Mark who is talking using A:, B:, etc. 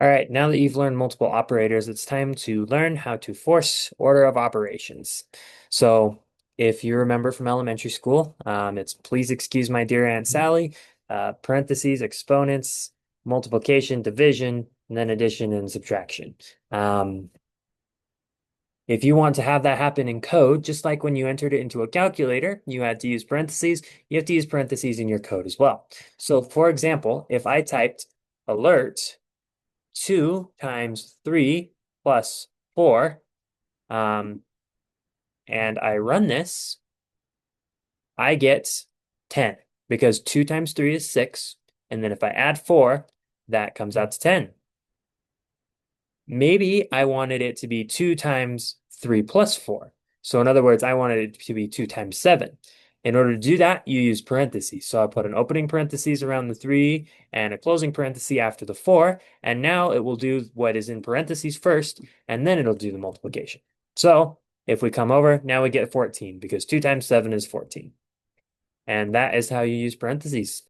A: All right, now that you've learned multiple operators, it's time to learn how to force order of operations. So if you remember from elementary school, it's please excuse my dear Aunt Sally, parentheses, exponents, multiplication, division, and then addition and subtraction. Um, if you want to have that happen in code, just like when you entered it into a calculator, you had to use parentheses, you have to use parentheses in your code as well. So for example, if I typed alert 2 times 3 plus 4, um, and I run this, I get 10 because 2 times 3 is 6. And then if I add 4, that comes out to 10. Maybe I wanted it to be 2 times 3 plus 4. So in other words, I wanted it to be 2 times 7. In order to do that, you use parentheses. So I put an opening parentheses around the 3 and a closing parenthesis after the 4. And now it will do what is in parentheses first, and then it'll do the multiplication. So if we come over, now we get 14 because 2 times 7 is 14. And that is how you use parentheses.